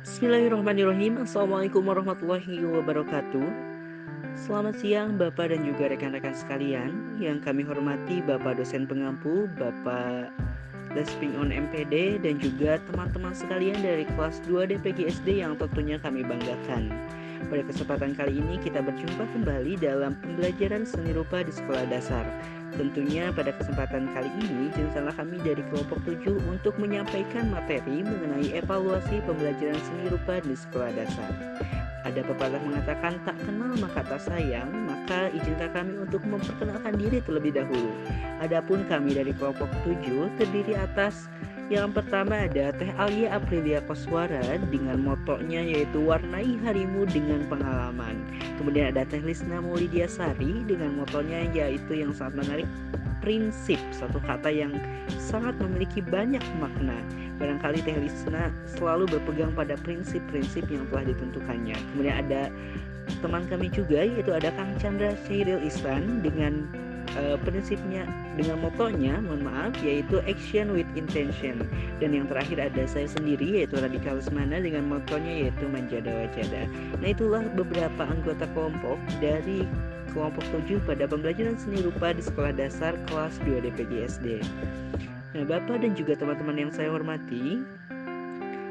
Bismillahirrahmanirrahim. Assalamualaikum warahmatullahi wabarakatuh. Selamat siang Bapak dan juga rekan-rekan sekalian. Yang kami hormati Bapak dosen pengampu, Bapak Desping on MPD, dan juga teman-teman sekalian dari kelas 2 DPGSD yang tentunya kami banggakan. Pada kesempatan kali ini kita berjumpa kembali dalam pembelajaran seni rupa di sekolah dasar. Tentunya pada kesempatan kali ini jensala kami dari kelompok 7 untuk menyampaikan materi mengenai evaluasi pembelajaran seni rupa di sekolah dasar. Ada pepatah mengatakan tak kenal maka tak sayang, maka izinkan kami untuk memperkenalkan diri terlebih dahulu. Adapun kami dari kelompok 7 terdiri atas yang pertama ada Teh Alia Aprilia Koswara dengan motonya yaitu warnai harimu dengan pengalaman. Kemudian ada Teh Lisna Maulidiasari dengan motonya yaitu yang sangat menarik, prinsip, satu kata yang sangat memiliki banyak makna. Barangkali Teh Lisna selalu berpegang pada prinsip-prinsip yang telah ditentukannya. Kemudian ada teman kami juga yaitu ada Kang Chandra Syairil Ihsan dengan prinsipnya, dengan motonya yaitu action with intention. Dan yang terakhir ada saya sendiri yaitu Radika Lesmana dengan motonya yaitu Manjada Wajada. Nah, itulah beberapa anggota kelompok dari kelompok 7 pada pembelajaran seni rupa di sekolah dasar kelas 2 DPGSD. Nah, Bapak dan juga teman-teman yang saya hormati,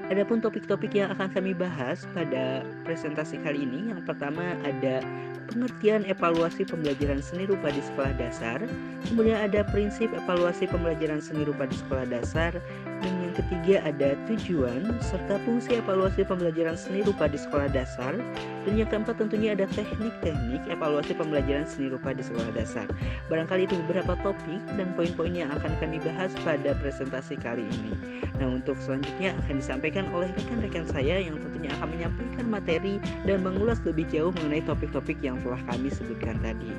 adapun topik-topik yang akan kami bahas pada presentasi kali ini, yang pertama ada pengertian evaluasi pembelajaran seni rupa di sekolah dasar, kemudian ada prinsip evaluasi pembelajaran seni rupa di sekolah dasar, dan yang ketiga ada tujuan serta fungsi evaluasi pembelajaran seni rupa di sekolah dasar, dan yang keempat tentunya ada teknik-teknik evaluasi pembelajaran seni rupa di sekolah dasar. Barangkali itu beberapa topik dan poin-poin yang akan kami bahas pada presentasi kali ini. Nah, untuk selanjutnya akan disampaikan oleh rekan-rekan saya yang tentunya akan menyampaikan materi dan mengulas lebih jauh mengenai topik-topik yang telah kami sebutkan tadi.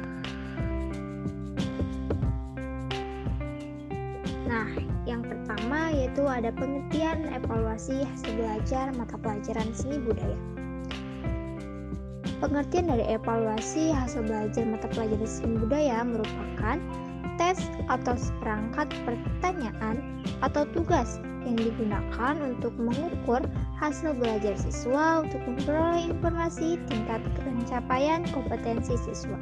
Nah, yang pertama yaitu ada pengertian evaluasi hasil belajar mata pelajaran seni budaya. Pengertian dari evaluasi hasil belajar mata pelajaran seni budaya merupakan tes atau seperangkat pertanyaan atau tugas yang digunakan untuk mengukur hasil belajar siswa untuk memperoleh informasi tingkat pencapaian kompetensi siswa.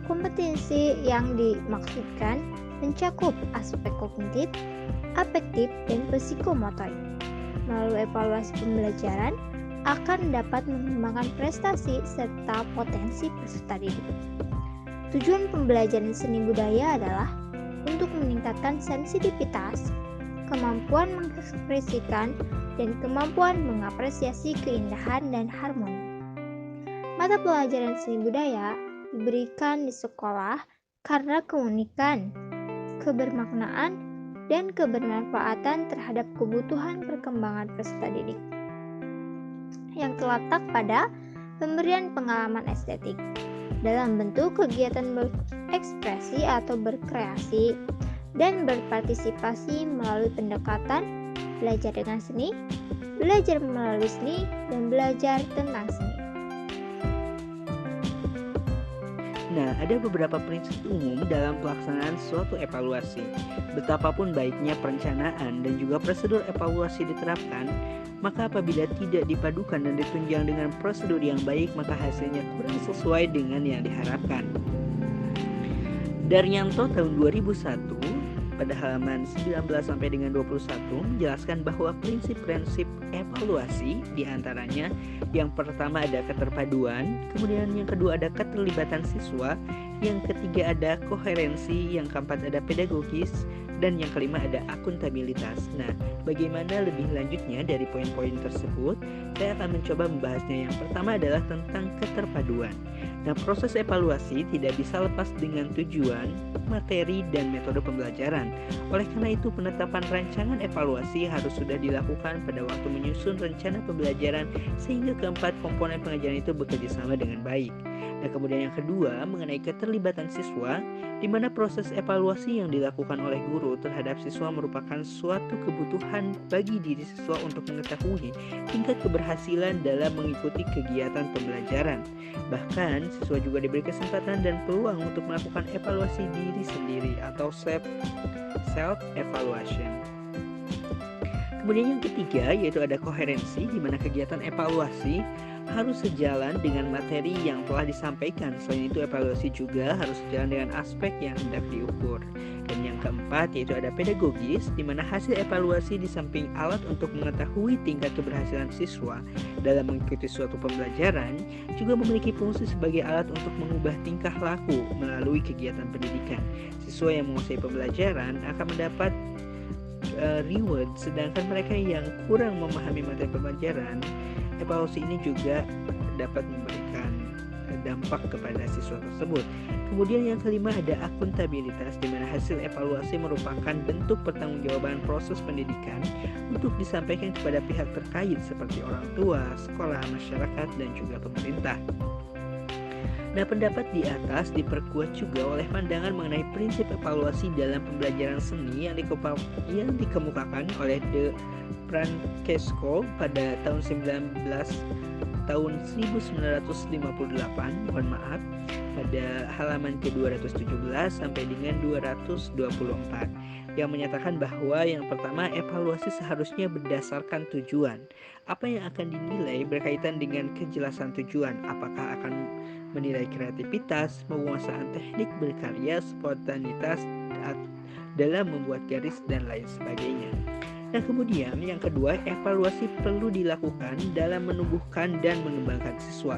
Kompetensi yang dimaksudkan mencakup aspek kognitif, afektif, dan psikomotorik. Melalui evaluasi pembelajaran akan dapat mengembangkan prestasi serta potensi peserta didik. Tujuan pembelajaran seni budaya adalah untuk meningkatkan sensitivitas, kemampuan mengekspresikan, dan kemampuan mengapresiasi keindahan dan harmoni. Mata pelajaran seni budaya diberikan di sekolah karena keunikan, kebermaknaan, dan kebermanfaatan terhadap kebutuhan perkembangan peserta didik yang terletak pada pemberian pengalaman estetik dalam bentuk kegiatan berekspresi atau berkreasi dan berpartisipasi melalui pendekatan belajar dengan seni, belajar melalui seni, dan belajar tentang seni. Nah, ada beberapa prinsip umum dalam pelaksanaan suatu evaluasi. Betapapun baiknya perencanaan dan juga prosedur evaluasi diterapkan, maka apabila tidak dipadukan dan ditunjang dengan prosedur yang baik, maka hasilnya kurang sesuai dengan yang diharapkan. Daryanto tahun 2001 pada halaman 19 sampai dengan 21 menjelaskan bahwa prinsip-prinsip evaluasi diantaranya yang pertama ada keterpaduan, kemudian yang kedua ada keterlibatan siswa, yang ketiga ada koherensi, yang keempat ada pedagogis, dan yang kelima ada akuntabilitas. Nah, bagaimana lebih lanjutnya dari poin-poin tersebut? Saya akan mencoba membahasnya. Yang pertama adalah tentang keterpaduan. Nah, proses evaluasi tidak bisa lepas dengan tujuan, materi, dan metode pembelajaran. Oleh karena itu, penetapan rancangan evaluasi harus sudah dilakukan pada waktu menyusun rencana pembelajaran sehingga keempat komponen pengajaran itu bekerja sama dengan baik. Nah, kemudian yang kedua mengenai keterlibatan siswa, di mana proses evaluasi yang dilakukan oleh guru terhadap siswa merupakan suatu kebutuhan bagi diri siswa untuk mengetahui tingkat keberhasilan dalam mengikuti kegiatan pembelajaran. Bahkan, siswa juga diberi kesempatan dan peluang untuk melakukan evaluasi diri sendiri atau self-evaluation. Kemudian yang ketiga yaitu ada koherensi, di mana kegiatan evaluasi harus sejalan dengan materi yang telah disampaikan. Selain itu, evaluasi juga harus sejalan dengan aspek yang hendak diukur. Dan yang keempat yaitu ada pedagogis, di mana hasil evaluasi di samping alat untuk mengetahui tingkat keberhasilan siswa dalam mengikuti suatu pembelajaran, juga memiliki fungsi sebagai alat untuk mengubah tingkah laku melalui kegiatan pendidikan. Siswa yang menguasai pembelajaran akan mendapat reward, sedangkan mereka yang kurang memahami materi pembelajaran, evaluasi ini juga dapat memberikan dampak kepada siswa tersebut. Kemudian yang kelima ada akuntabilitas, di mana hasil evaluasi merupakan bentuk pertanggungjawaban proses pendidikan untuk disampaikan kepada pihak terkait seperti orang tua, sekolah, masyarakat, dan juga pemerintah. Nah, pendapat di atas diperkuat juga oleh pandangan mengenai prinsip evaluasi dalam pembelajaran seni yang dikemukakan oleh De Francesco pada tahun 1958, pada halaman ke-217 sampai dengan 224, yang menyatakan bahwa yang pertama, evaluasi seharusnya berdasarkan tujuan. Apa yang akan dinilai berkaitan dengan kejelasan tujuan, apakah akan menilai kreativitas, penguasaan teknik berkarya, spontanitas dalam membuat garis, dan lain sebagainya. Nah, kemudian yang kedua, evaluasi perlu dilakukan dalam menumbuhkan dan mengembangkan siswa.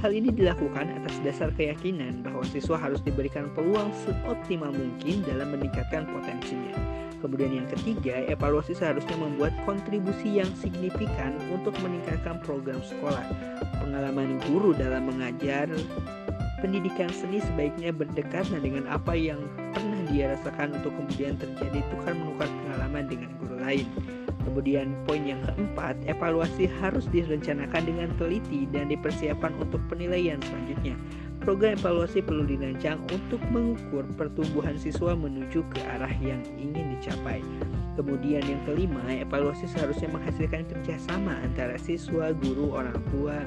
Hal ini dilakukan atas dasar keyakinan bahwa siswa harus diberikan peluang seoptimal mungkin dalam meningkatkan potensinya. Kemudian yang ketiga, evaluasi seharusnya membuat kontribusi yang signifikan untuk meningkatkan program sekolah. Pengalaman guru dalam mengajar pendidikan seni sebaiknya berdekatan dengan apa yang pernah dia rasakan untuk kemudian terjadi tukar-menukar pengalaman dengan guru lain. Kemudian poin yang keempat, evaluasi harus direncanakan dengan teliti dan dipersiapkan untuk penilaian selanjutnya. Program evaluasi perlu dirancang untuk mengukur pertumbuhan siswa menuju ke arah yang ingin dicapai. Kemudian yang kelima, evaluasi seharusnya menghasilkan kerjasama antara siswa, guru, orang tua,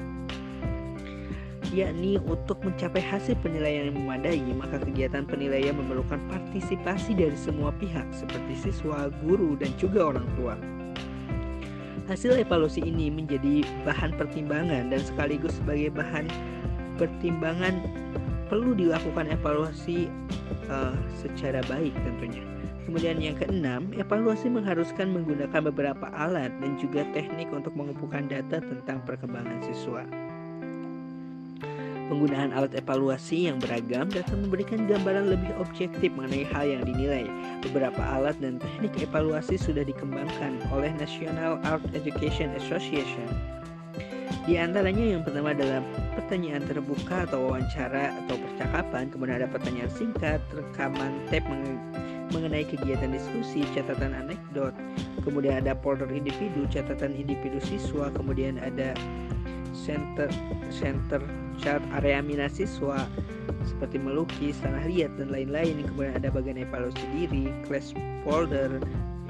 yakni untuk mencapai hasil penilaian yang memadai, maka kegiatan penilaian memerlukan partisipasi dari semua pihak seperti siswa, guru, dan juga orang tua. Hasil evaluasi ini menjadi bahan pertimbangan dan sekaligus sebagai bahan pertimbangan perlu dilakukan evaluasi secara baik tentunya. Kemudian yang keenam, evaluasi mengharuskan menggunakan beberapa alat dan juga teknik untuk mengumpulkan data tentang perkembangan siswa. Penggunaan alat evaluasi yang beragam dapat memberikan gambaran lebih objektif mengenai hal yang dinilai. Beberapa alat dan teknik evaluasi sudah dikembangkan oleh National Art Education Association. Di antaranya yang pertama adalah pertanyaan terbuka atau wawancara atau percakapan, kemudian ada pertanyaan singkat, rekaman tape mengenai kegiatan diskusi, catatan anekdot, kemudian ada folder individu, catatan individu siswa, kemudian ada center chart area minat siswa seperti melukis, tanah liat, dan lain-lain. Kemudian ada bagian evaluasi diri, class folder,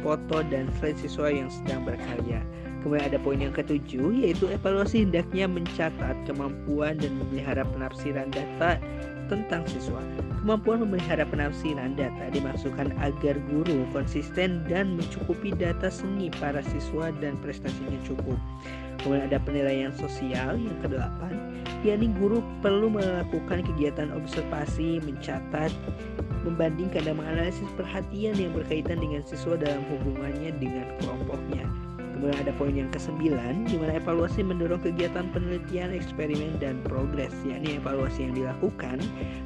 foto, dan slide siswa yang sedang berkarya. Kemudian ada poin yang ketujuh, yaitu evaluasi hendaknya mencatat kemampuan dan memelihara penafsiran data tentang siswa. Kemampuan memelihara penafsiran data dimaksudkan agar guru konsisten dan mencukupi data seni para siswa dan prestasinya cukup. Kemudian ada penilaian sosial yang kedelapan, yakni guru perlu melakukan kegiatan observasi, mencatat, membandingkan dan menganalisis perhatian yang berkaitan dengan siswa dalam hubungannya dengan kelompoknya. Kemudian ada poin yang ke-9, di mana evaluasi mendorong kegiatan penelitian, eksperimen, dan progres, yakni evaluasi yang dilakukan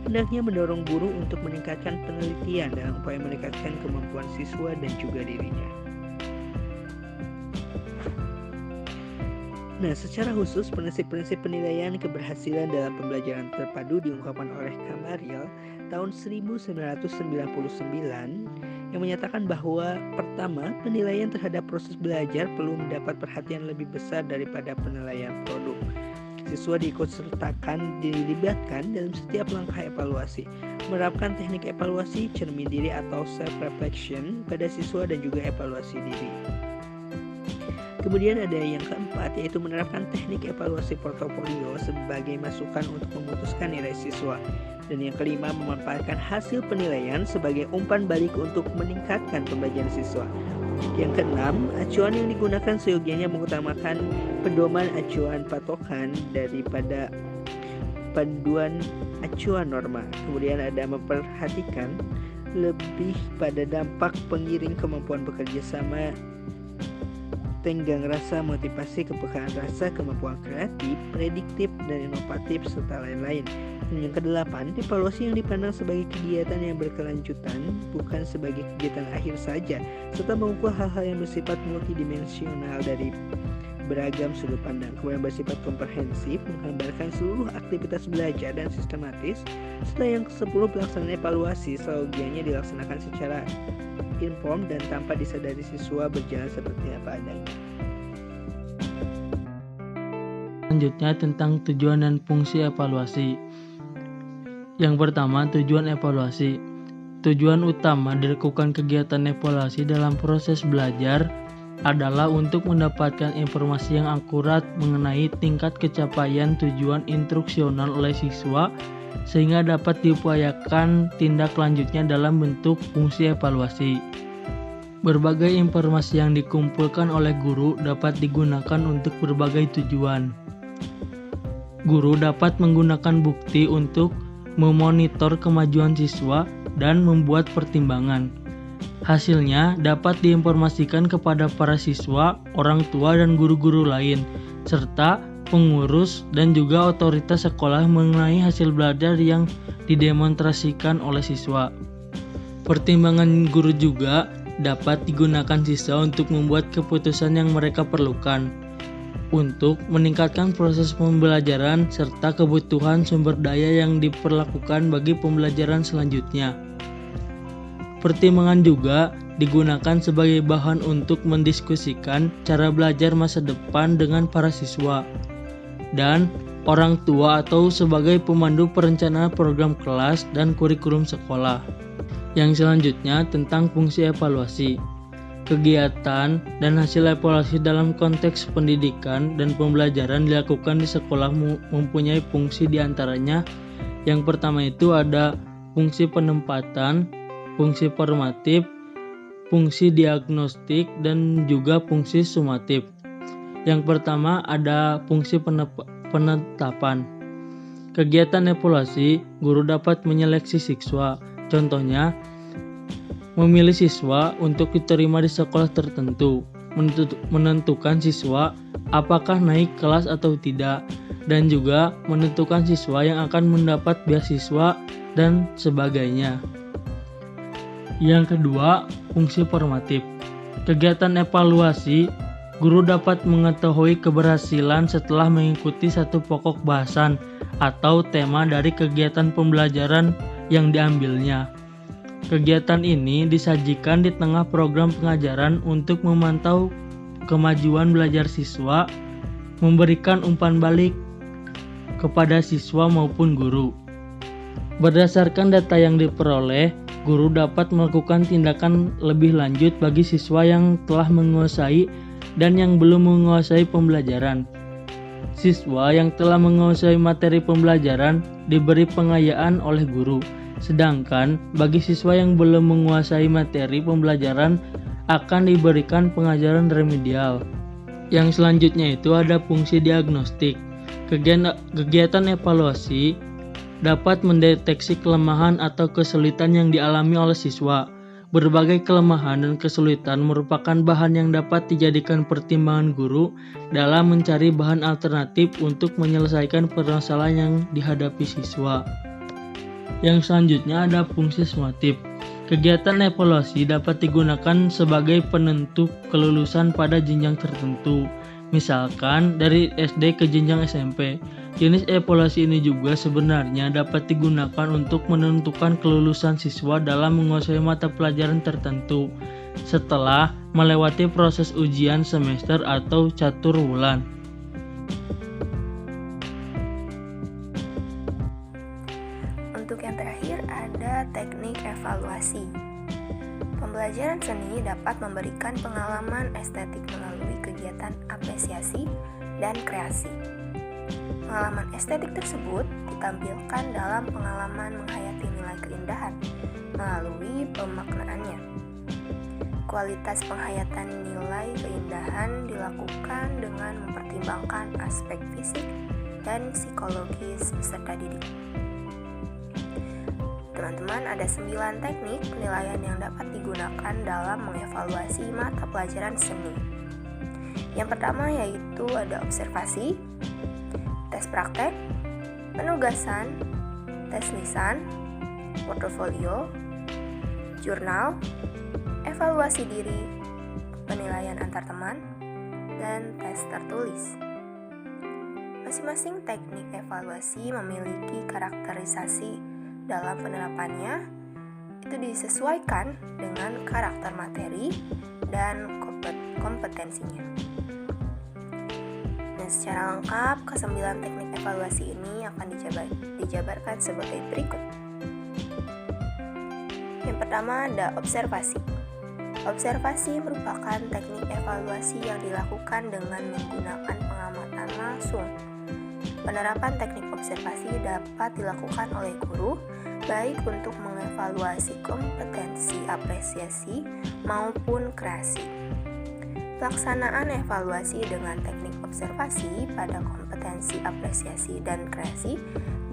hendaknya mendorong guru untuk meningkatkan penelitian dalam upaya meningkatkan kemampuan siswa dan juga dirinya. Nah, secara khusus prinsip-prinsip penilaian keberhasilan dalam pembelajaran terpadu diungkapkan oleh Camariel tahun 1999 yang menyatakan bahwa pertama, penilaian terhadap proses belajar perlu mendapat perhatian lebih besar daripada penilaian produk. Siswa dilibatkan dalam setiap langkah evaluasi, menerapkan teknik evaluasi cermin diri atau self-reflection pada siswa dan juga evaluasi diri. Kemudian ada yang keempat, yaitu menerapkan teknik evaluasi portofolio sebagai masukan untuk memutuskan nilai siswa. Dan yang kelima, memanfaatkan hasil penilaian sebagai umpan balik untuk meningkatkan pembelajaran siswa. Yang keenam, acuan yang digunakan seyogianya mengutamakan pedoman acuan patokan daripada panduan acuan norma. Kemudian ada memperhatikan lebih pada dampak pengiring kemampuan bekerja sama, tenggang rasa, motivasi, kepekaan rasa, kemampuan kreatif, prediktif, dan inovatif, serta lain-lain. Dan yang kedelapan, evaluasi yang dipandang sebagai kegiatan yang berkelanjutan, bukan sebagai kegiatan akhir saja, serta mengukur hal-hal yang bersifat multidimensional dari beragam sudut pandang. Kemudian bersifat komprehensif, menggambarkan seluruh aktivitas belajar dan sistematis. Serta yang ke-10, pelaksanaan evaluasi seyogianya dilaksanakan secara inform dan tanpa disadari siswa berjalan seperti apa adanya. Selanjutnya tentang tujuan dan fungsi evaluasi. Yang pertama, tujuan evaluasi. Tujuan utama dilakukan kegiatan evaluasi dalam proses belajar adalah untuk mendapatkan informasi yang akurat mengenai tingkat kecapaian tujuan instruksional oleh siswa, sehingga dapat diupayakan tindak lanjutnya dalam bentuk fungsi evaluasi. Berbagai informasi yang dikumpulkan oleh guru dapat digunakan untuk berbagai tujuan. Guru dapat menggunakan bukti untuk memonitor kemajuan siswa dan membuat pertimbangan. Hasilnya dapat diinformasikan kepada para siswa, orang tua, dan guru-guru lain, serta pengurus dan juga otoritas sekolah mengenai hasil belajar yang didemonstrasikan oleh siswa. Pertimbangan guru juga dapat digunakan siswa untuk membuat keputusan yang mereka perlukan untuk meningkatkan proses pembelajaran serta kebutuhan sumber daya yang diperlakukan bagi pembelajaran selanjutnya. Pertimbangan juga digunakan sebagai bahan untuk mendiskusikan cara belajar masa depan dengan para siswa dan orang tua atau sebagai pemandu perencanaan program kelas dan kurikulum sekolah. Yang selanjutnya tentang fungsi evaluasi. Kegiatan dan hasil evaluasi dalam konteks pendidikan dan pembelajaran dilakukan di sekolah mempunyai fungsi diantaranya. Yang pertama itu ada fungsi penempatan, fungsi formatif, fungsi diagnostik, dan juga fungsi sumatif. Yang pertama ada fungsi penetapan. Kegiatan evaluasi, guru dapat menyeleksi siswa. Contohnya, memilih siswa untuk diterima di sekolah tertentu, menentukan siswa apakah naik kelas atau tidak, dan juga menentukan siswa yang akan mendapat beasiswa dan sebagainya. Yang kedua, fungsi formatif. Kegiatan evaluasi, guru dapat mengetahui keberhasilan setelah mengikuti satu pokok bahasan atau tema dari kegiatan pembelajaran yang diambilnya. Kegiatan ini disajikan di tengah program pengajaran untuk memantau kemajuan belajar siswa, memberikan umpan balik kepada siswa maupun guru. Berdasarkan data yang diperoleh, guru dapat melakukan tindakan lebih lanjut bagi siswa yang telah menguasai dan yang belum menguasai pembelajaran. Siswa yang telah menguasai materi pembelajaran diberi pengayaan oleh guru, sedangkan bagi siswa yang belum menguasai materi pembelajaran akan diberikan pengajaran remedial. Yang selanjutnya itu ada fungsi diagnostik. Kegiatan evaluasi dapat mendeteksi kelemahan atau kesulitan yang dialami oleh siswa. Berbagai kelemahan dan kesulitan merupakan bahan yang dapat dijadikan pertimbangan guru dalam mencari bahan alternatif untuk menyelesaikan permasalahan yang dihadapi siswa. Yang selanjutnya ada fungsi sumatif. Kegiatan evaluasi dapat digunakan sebagai penentu kelulusan pada jenjang tertentu, misalkan dari SD ke jenjang SMP. Jenis evaluasi ini juga sebenarnya dapat digunakan untuk menentukan kelulusan siswa dalam menguasai mata pelajaran tertentu setelah melewati proses ujian semester atau catur wulan. Untuk yang terakhir ada teknik evaluasi. Pembelajaran seni dapat memberikan pengalaman estetik melalui kegiatan apresiasi dan kreasi. Pengalaman estetik tersebut ditampilkan dalam pengalaman menghayati nilai keindahan melalui pemaknaannya. kualitas penghayatan nilai keindahan dilakukan dengan mempertimbangkan aspek fisik dan psikologis peserta didik. Teman-teman, ada 9 teknik penilaian yang dapat digunakan dalam mengevaluasi mata pelajaran seni. Yang pertama yaitu ada observasi, tes praktek, penugasan, tes lisan, portofolio, jurnal, evaluasi diri, penilaian antar teman, dan tes tertulis. Masing-masing teknik evaluasi memiliki karakterisasi dalam penerapannya, itu disesuaikan dengan karakter materi dan kompetensinya. Dan secara lengkap, ke-9 teknik evaluasi ini akan dijabarkan sebagai berikut. Yang pertama ada observasi. Observasi merupakan teknik evaluasi yang dilakukan dengan menggunakan pengamatan langsung. Penerapan teknik observasi dapat dilakukan oleh guru, baik untuk mengevaluasi kompetensi apresiasi maupun kreasi. Pelaksanaan evaluasi dengan teknik observasi pada kompetensi apresiasi dan kreasi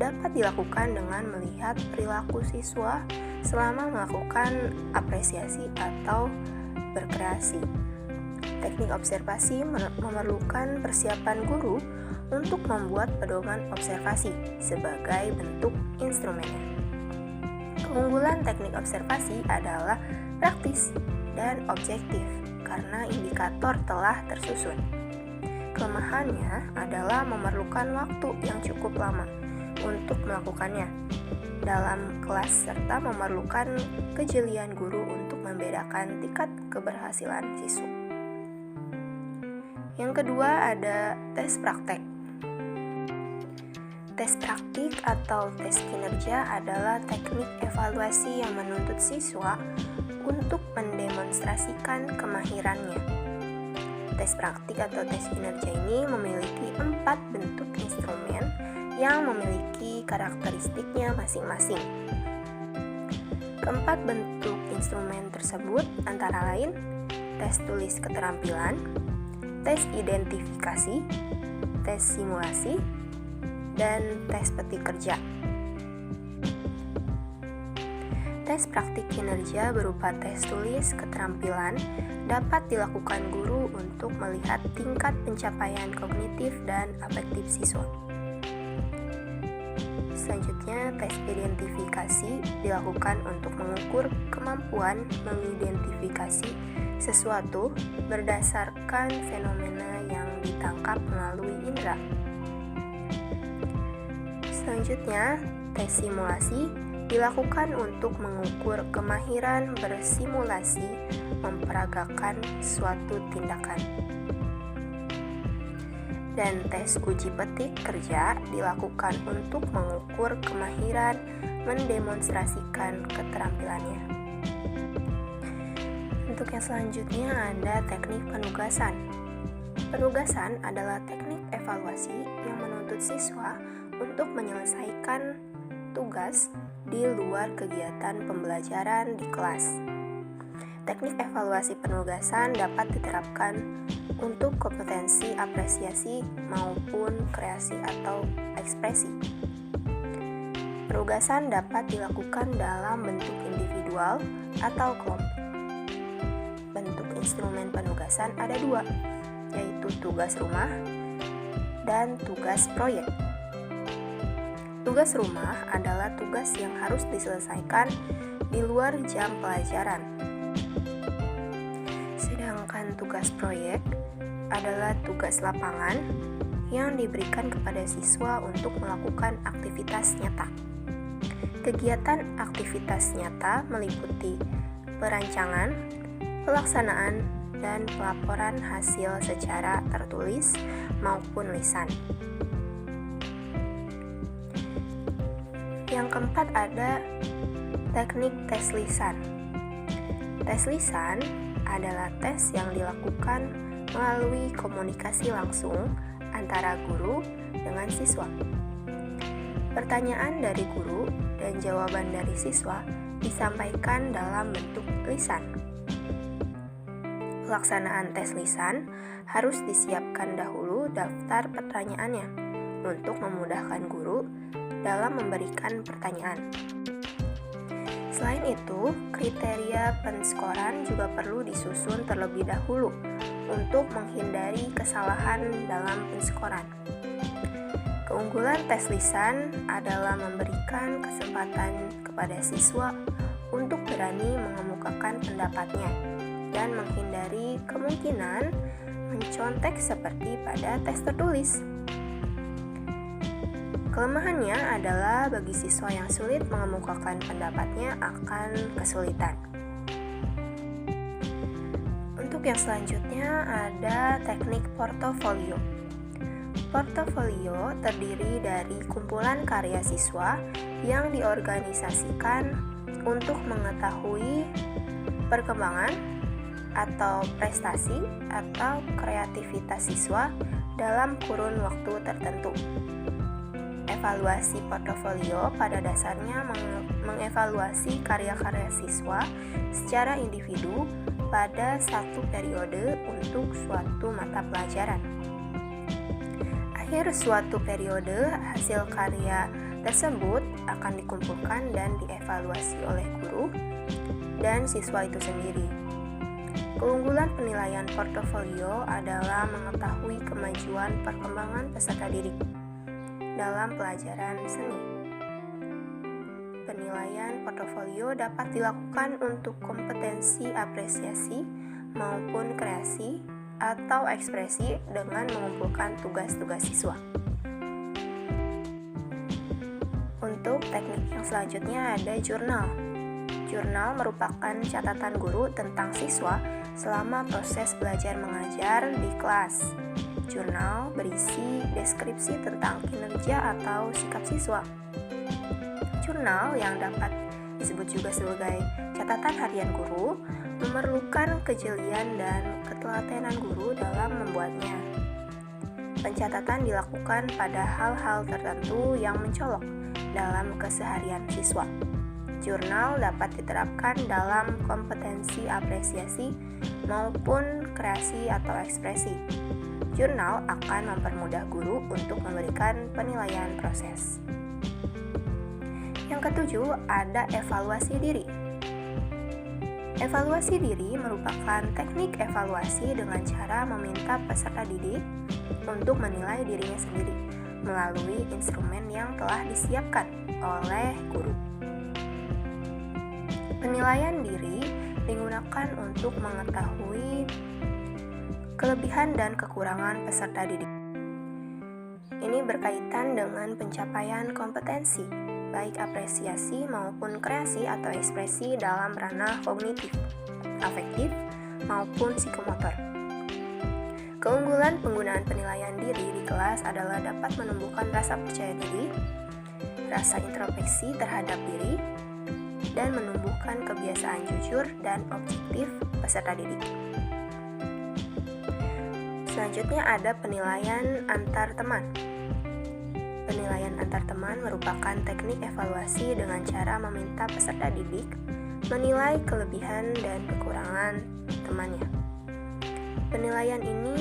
dapat dilakukan dengan melihat perilaku siswa selama melakukan apresiasi atau berkreasi. Teknik observasi memerlukan persiapan guru untuk membuat pedoman observasi sebagai bentuk instrumennya. Keunggulan teknik observasi adalah praktis dan objektif karena indikator telah tersusun. Kelemahannya adalah memerlukan waktu yang cukup lama untuk melakukannya dalam kelas serta memerlukan kejelian guru untuk membedakan tingkat keberhasilan siswa. Yang kedua ada tes praktek. Tes praktik atau tes kinerja adalah teknik evaluasi yang menuntut siswa untuk mendemonstrasikan kemahirannya. Tes praktik atau tes kinerja ini memiliki 4 bentuk instrumen yang memiliki karakteristiknya masing-masing. Keempat bentuk instrumen tersebut antara lain tes tulis keterampilan, tes identifikasi, tes simulasi, dan tes petik kerja. Tes praktik kinerja berupa tes tulis keterampilan dapat dilakukan guru untuk melihat tingkat pencapaian kognitif dan afektif siswa. Selanjutnya, tes identifikasi dilakukan untuk mengukur kemampuan mengidentifikasi sesuatu berdasarkan fenomena yang ditangkap melalui indera. Selanjutnya, tes simulasi dilakukan untuk mengukur kemahiran bersimulasi memperagakan suatu tindakan. Dan tes uji petik kerja dilakukan untuk mengukur kemahiran mendemonstrasikan keterampilannya. Untuk yang selanjutnya ada teknik penugasan. Penugasan adalah teknik evaluasi yang menuntut siswa untuk menyelesaikan tugas di luar kegiatan pembelajaran di kelas. Teknik evaluasi penugasan dapat diterapkan untuk kompetensi apresiasi maupun kreasi atau ekspresi. Penugasan dapat dilakukan dalam bentuk individual atau kelompok. Bentuk instrumen penugasan ada 2, yaitu tugas rumah dan tugas proyek. Tugas rumah adalah tugas yang harus diselesaikan di luar jam pelajaran. Sedangkan tugas proyek adalah tugas lapangan yang diberikan kepada siswa untuk melakukan aktivitas nyata. Kegiatan aktivitas nyata meliputi perancangan, pelaksanaan, dan pelaporan hasil secara tertulis maupun lisan. Yang keempat ada teknik tes lisan. Tes lisan adalah tes yang dilakukan melalui komunikasi langsung antara guru dengan siswa. Pertanyaan dari guru dan jawaban dari siswa disampaikan dalam bentuk lisan. pelaksanaan tes lisan, harus disiapkan dahulu daftar pertanyaannya untuk memudahkan guru dalam memberikan pertanyaan. Selain itu, kriteria penskoran juga perlu disusun terlebih dahulu untuk menghindari kesalahan dalam penskoran. Keunggulan tes lisan adalah memberikan kesempatan kepada siswa untuk berani mengemukakan pendapatnya dan menghindari kemungkinan mencontek seperti pada tes tertulis. Kelemahannya adalah bagi siswa yang sulit mengemukakan pendapatnya akan kesulitan. Untuk yang selanjutnya ada teknik portofolio. Portofolio terdiri dari kumpulan karya siswa yang diorganisasikan untuk mengetahui perkembangan atau prestasi atau kreativitas siswa dalam kurun waktu tertentu. Evaluasi portofolio pada dasarnya mengevaluasi karya-karya siswa secara individu pada satu periode untuk suatu mata pelajaran. Akhir suatu periode, hasil karya tersebut akan dikumpulkan dan dievaluasi oleh guru dan siswa itu sendiri. Keunggulan penilaian portofolio adalah mengetahui kemajuan perkembangan peserta didik dalam pelajaran seni. Penilaian portofolio dapat dilakukan untuk kompetensi apresiasi maupun kreasi atau ekspresi dengan mengumpulkan tugas-tugas siswa. Untuk teknik yang selanjutnya ada jurnal. Jurnal merupakan catatan guru tentang siswa selama proses belajar mengajar di kelas. Jurnal berisi deskripsi tentang kinerja atau sikap siswa. Jurnal yang dapat disebut juga sebagai catatan harian guru memerlukan kejelian dan ketelatenan guru dalam membuatnya. Pencatatan dilakukan pada hal-hal tertentu yang mencolok dalam keseharian siswa. Jurnal dapat diterapkan dalam kompetensi apresiasi maupun kreasi atau ekspresi. Jurnal akan mempermudah guru untuk memberikan penilaian proses. Yang ketujuh, ada evaluasi diri. Evaluasi diri merupakan teknik evaluasi dengan cara meminta peserta didik untuk menilai dirinya sendiri melalui instrumen yang telah disiapkan oleh guru. Penilaian diri digunakan untuk mengetahui kelebihan dan kekurangan peserta didik. Ini berkaitan dengan pencapaian kompetensi, baik apresiasi maupun kreasi atau ekspresi dalam ranah kognitif, afektif, maupun psikomotor. Keunggulan penggunaan penilaian diri di kelas adalah dapat menumbuhkan rasa percaya diri, rasa introspeksi terhadap diri, dan menumbuhkan kebiasaan jujur dan objektif peserta didik. Selanjutnya ada penilaian antar teman. Penilaian antar teman merupakan teknik evaluasi dengan cara meminta peserta didik menilai kelebihan dan kekurangan temannya. Penilaian ini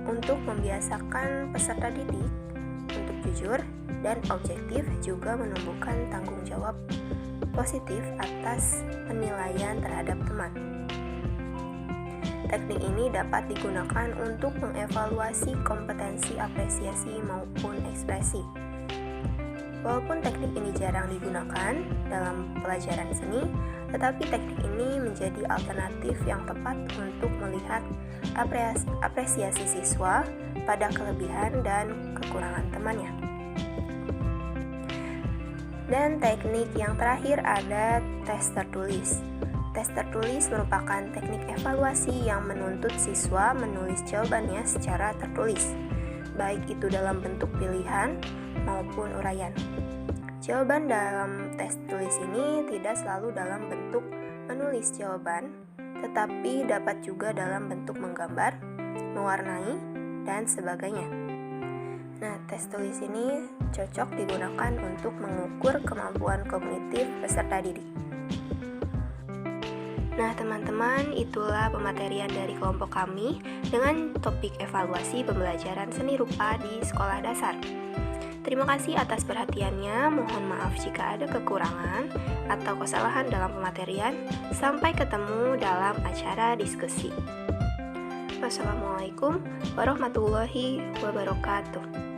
untuk membiasakan peserta didik untuk jujur dan objektif, juga menumbuhkan tanggung jawab positif atas penilaian terhadap teman. Teknik ini dapat digunakan untuk mengevaluasi kompetensi apresiasi maupun ekspresi. Walaupun teknik ini jarang digunakan dalam pelajaran seni, tetapi teknik ini menjadi alternatif yang tepat untuk melihat apresiasi siswa pada kelebihan dan kekurangan temannya. Dan teknik yang terakhir ada tes tertulis. Tes tertulis merupakan teknik evaluasi yang menuntut siswa menulis jawabannya secara tertulis, baik itu dalam bentuk pilihan maupun uraian. Jawaban dalam tes tulis ini tidak selalu dalam bentuk menulis jawaban, tetapi dapat juga dalam bentuk menggambar, mewarnai, dan sebagainya. Nah, tes tulis ini cocok digunakan untuk mengukur kemampuan kognitif peserta didik. Nah teman-teman, itulah pematerian dari kelompok kami dengan topik evaluasi pembelajaran seni rupa di sekolah dasar. Terima kasih atas perhatiannya, mohon maaf jika ada kekurangan atau kesalahan dalam pematerian. Sampai ketemu dalam acara diskusi. Wassalamualaikum warahmatullahi wabarakatuh.